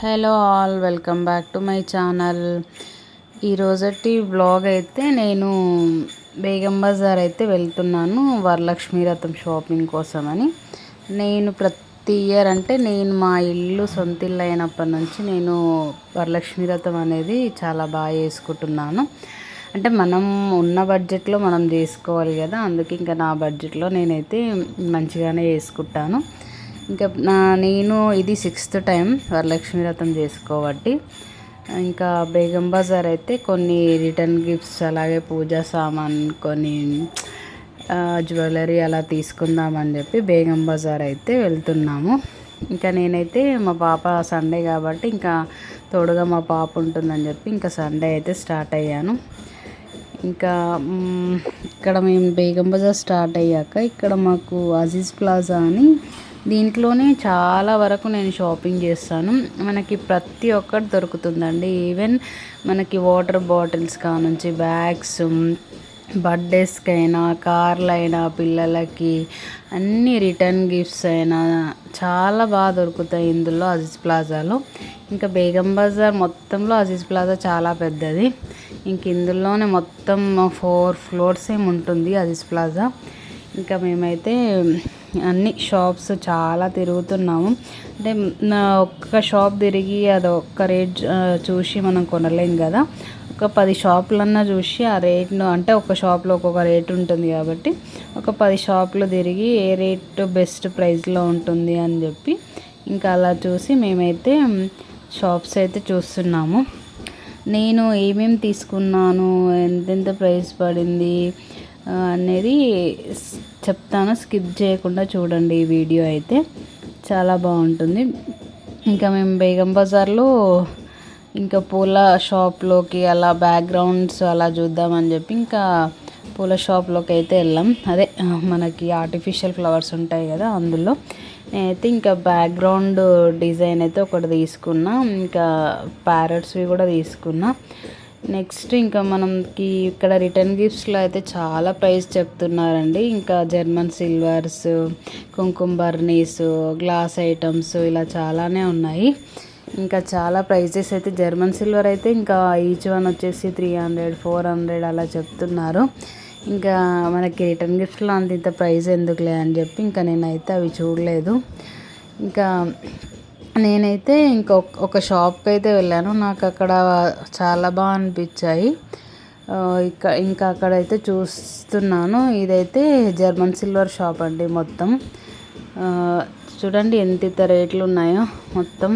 Hello all, welcome back to my channel. ఈరోజటి vlog అయితే నేను బేగం బజార్ అయితే వెళ్తున్నాను వరలక్ష్మి వ్రతం షాపింగ్ కోసమని. నేను ప్రతి ఇయర్ అంటే నేను మా ఇల్లు సొంత ఇల్లు అయినప్పటి నుంచి నేను వరలక్ష్మి వ్రతం అనేది చాలా బాగా చేసుకుంటున్నాను. అంటే మనం ఉన్న బడ్జెట్లో మనం చేసుకోవాలి కదా, అందుకే ఇంకా నా బడ్జెట్లో నేనైతే మంచిగానే చేసుకుంటాను. ఇంకా నేను ఇది 6th టైం వరలక్ష్మి వ్రతం చేసుకోబట్టి ఇంకా బేగం బజార్ అయితే కొన్ని రిటర్న్ గిఫ్ట్స్ అలాగే పూజా సామాన్ కొన్ని జ్యువెలరీ అలా తీసుకుందామని చెప్పి బేగం బజార్ అయితే వెళ్తున్నాము. ఇంకా నేనైతే మా పాప సండే కాబట్టి ఇంకా తోడుగా మా పాప ఉంటుందని చెప్పి ఇంకా సండే అయితే స్టార్ట్ అయ్యాను. ఇంకా ఇక్కడ మేము బేగం బజార్ స్టార్ట్ అయ్యాక ఇక్కడ మాకు అజీజ్ ప్లాజా అని దీంట్లోనే చాలా వరకు నేను షాపింగ్ చేస్తాను. మనకి ప్రతి ఒక్కటి దొరుకుతుందండి. ఈవెన్ మనకి వాటర్ బాటిల్స్ కానుంచి బ్యాగ్స్, బర్త్డేస్కైనా, కార్లైనా, పిల్లలకి అన్ని రిటర్న్ గిఫ్ట్స్ అయినా చాలా బాగా దొరుకుతాయి ఇందులో అజీజ్ ప్లాజాలో. ఇంకా బేగం బజార్ మొత్తంలో అజీజ్ ప్లాజా చాలా పెద్దది. ఇంక ఇందులోనే మొత్తం 4 floors ఏమి ఉంటుంది అజీజ్ ప్లాజా. ఇంకా మేమైతే అన్ని షాప్స్ చాలా తిరుగుతున్నాము. అంటే ఒక్క షాప్ తిరిగి అది ఒక్క రేట్ చూసి మనం కొనలేం కదా. ఒక 10 షాపులన్నా చూసి ఆ రేట్ను, అంటే ఒక షాప్లో ఒక్కొక్క రేట్ ఉంటుంది కాబట్టి ఒక 10 షాపులు తిరిగి ఏ రేట్ బెస్ట్ ప్రైస్లో ఉంటుంది అని చెప్పి ఇంకా అలా చూసి మేమైతే షాప్స్ అయితే చూస్తున్నాము. నేను ఏమేమి తీసుకున్నాను, ఎంతెంత ప్రైస్ పడింది అనేది చెప్తాను. స్కిప్ చేయకుండా చూడండి ఈ వీడియో, అయితే చాలా బాగుంటుంది. ఇంకా మేము బేగం బజార్లో ఇంకా పూల షాప్లోకి అలా బ్యాక్గ్రౌండ్స్ అలా చూద్దామని చెప్పి ఇంకా పూల షాప్లోకి అయితే వెళ్ళాం. అదే మనకి ఆర్టిఫిషియల్ ఫ్లవర్స్ ఉంటాయి కదా, అందులో నేనైతే ఇంకా బ్యాక్గ్రౌండ్ డిజైన్ అయితే ఒకటి తీసుకున్నా. ఇంకా ప్యారెట్స్వి కూడా తీసుకున్నా. నెక్స్ట్ ఇంకా మనకి ఇక్కడ రిటర్న్ గిఫ్ట్స్లో అయితే చాలా ప్రైస్ చెప్తున్నారండి. ఇంకా జర్మన్ సిల్వర్స్, కుంకుమ బర్నీస్, గ్లాస్ ఐటమ్స్ ఇలా చాలానే ఉన్నాయి. ఇంకా చాలా ప్రైజెస్ అయితే జర్మన్ సిల్వర్ అయితే ఇంకా ఈచ్ వన్ వచ్చేసి 300, 400 అలా చెప్తున్నారు. ఇంకా మనకి రిటర్న్ గిఫ్ట్లో అంత ప్రైస్ ఎందుకులే అని చెప్పి ఇంకా నేనైతే అవి చూడలేదు. ఇంకా నేనైతే ఒక షాప్కి అయితే వెళ్ళాను. నాకు అక్కడ చాలా బాగా అనిపించాయి. ఇంకా అక్కడైతే చూస్తున్నాను. ఇదైతే జర్మన్ సిల్వర్ షాప్ అండి. మొత్తం చూడండి ఎంత రేట్లు ఉన్నాయో మొత్తం.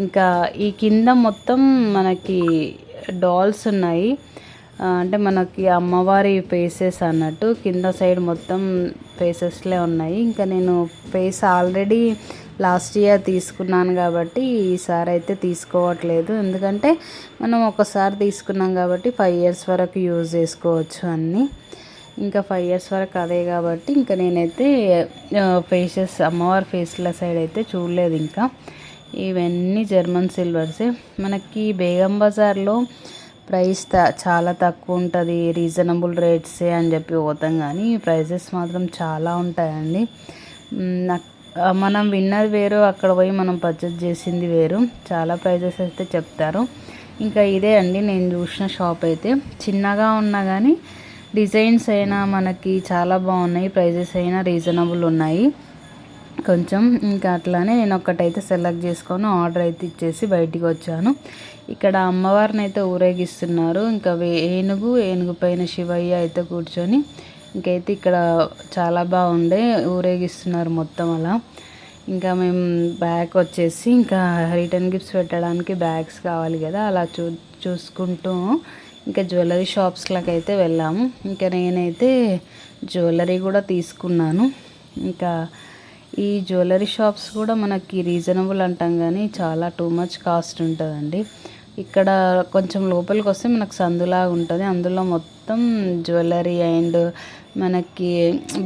ఇంకా ఈ కింద మొత్తం మనకి డాల్స్ ఉన్నాయి. అంటే మనకి అమ్మవారి ఫేసెస్ అన్నట్టు కింద సైడ్ మొత్తం ఫేసెస్లే ఉన్నాయి. ఇంకా నేను ఫేస్ ఆల్రెడీ లాస్ట్ ఇయర్ తీసుకున్నాను కాబట్టి ఈసారి అయితే తీసుకోవట్లేదు. ఎందుకంటే మనం ఒకసారి తీసుకున్నాం కాబట్టి 5 years వరకు యూజ్ చేసుకోవచ్చు అన్నీ. ఇంకా 5 years వరకు అదే కాబట్టి ఇంకా నేనైతే ఫేసెస్ అమ్మవారి ఫేస్ల సైడ్ అయితే చూడలేదు. ఇంకా ఇవన్నీ జర్మన్ సిల్వర్సే. మనకి బేగం బజార్లో ప్రైస్ చాలా తక్కువ ఉంటుంది, రీజనబుల్ రేట్సే అని చెప్పి పోతాం, కానీ ప్రైజెస్ మాత్రం చాలా ఉంటాయండి. మనం విన్నది వేరు, అక్కడ పోయి మనం పర్చేస్ చేసింది వేరు. చాలా ప్రైజెస్ అయితే చెప్తారు. ఇంకా ఇదే అండి నేను చూసిన షాప్ అయితే. చిన్నగా ఉన్నా కానీ డిజైన్స్ అయినా మనకి చాలా బాగున్నాయి, ప్రైజెస్ అయినా రీజనబుల్ ఉన్నాయి కొంచెం. ఇంకా అట్లానే నేను ఒక్కటైతే సెలెక్ట్ చేసుకొని ఆర్డర్ అయితే ఇచ్చేసి బయటికి వచ్చాను. ఇక్కడ అమ్మవారిని అయితే ఊరేగిస్తున్నారు. ఇంకా ఏనుగు పైన శివయ్య అయితే కూర్చొని ఇంకైతే ఇక్కడ చాలా బాగుండే ఊరేగిస్తున్నారు మొత్తం అలా. ఇంకా మేము బ్యాగ్ వచ్చేసి ఇంకా రిటర్న్ గిఫ్ట్స్ పెట్టడానికి బ్యాగ్స్ కావాలి కదా, అలా చూసుకుంటూ ఇంకా జ్యువెలరీ షాప్స్లోకి అయితే వెళ్ళాము. ఇంకా నేనైతే జ్యువెలరీ కూడా తీసుకున్నాను. ఇంకా ఈ జ్యువెలరీ షాప్స్ కూడా మనకి రీజనబుల్ అంటాం కానీ చాలా టూ మచ్ కాస్ట్ ఉంటుందండి. ఇక్కడ కొంచెం లోపలికి వస్తే మనకు సందులాగా ఉంటుంది. అందులో మొత్తం జ్యువెలరీ అండ్ మనకి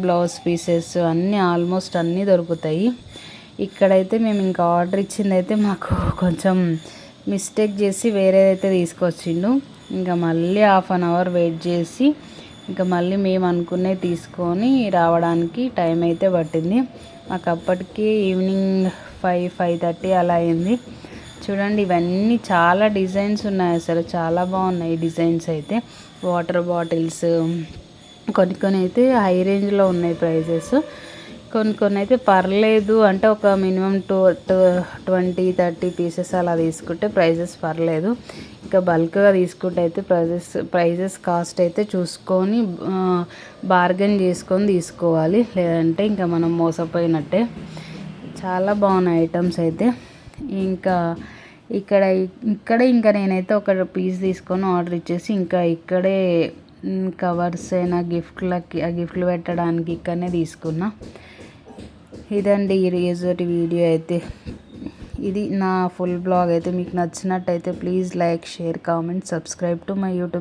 బ్లౌజ్ పీసెస్ అన్నీ ఆల్మోస్ట్ అన్నీ దొరుకుతాయి. ఇక్కడైతే మేము ఇంకా ఆర్డర్ ఇచ్చింది అయితే మాకు కొంచెం మిస్టేక్ చేసి వేరేదైతే తీసుకొచ్చిండు. ఇంకా మళ్ళీ 1/2 hour వెయిట్ చేసి ఇంకా మళ్ళీ మేము అనుకునే తీసుకొని రావడానికి టైం అయితే పట్టింది. మాకు అప్పటికి ఈవినింగ్ 5, 5:30 అలా అయింది. చూడండి, ఇవన్నీ చాలా డిజైన్స్ ఉన్నాయి, అసలు చాలా బాగున్నాయి డిజైన్స్ అయితే. వాటర్ బాటిల్స్ కొన్ని కొన్ని అయితే హై రేంజ్లో ఉన్నాయి ప్రైజెస్, కొన్ని కొన్ని అయితే పర్లేదు, అంటే ఒక మినిమం 20-30 పీసెస్ అలా తీసుకుంటే ప్రైజెస్ పర్లేదు. ఇంకా బల్క్గా తీసుకుంటే అయితే ప్రైజెస్ కాస్ట్ అయితే చూసుకొని బార్గెన్ చేసుకొని తీసుకోవాలి, లేదంటే ఇంకా మనం మోసపోయినట్టే. చాలా బాగున్నాయి ఐటమ్స్ అయితే. ఇంకా ఇక్కడే ఇంకా నేనైతే ఒక పీస్ తీసుకొని ఆర్డర్ ఇచ్చేసి ఇంకా ఇక్కడే కవర్స్ అయినా గిఫ్ట్లు పెట్టడానికి ఇక్కడనే తీసుకున్నా. ఇదండి ఈరోజు వీడియో అయితే. ఇది నా ఫుల్ బ్లాగ్ అయితే. మీకు నచ్చినట్టయితే please like, share, comment, subscribe to my YouTube.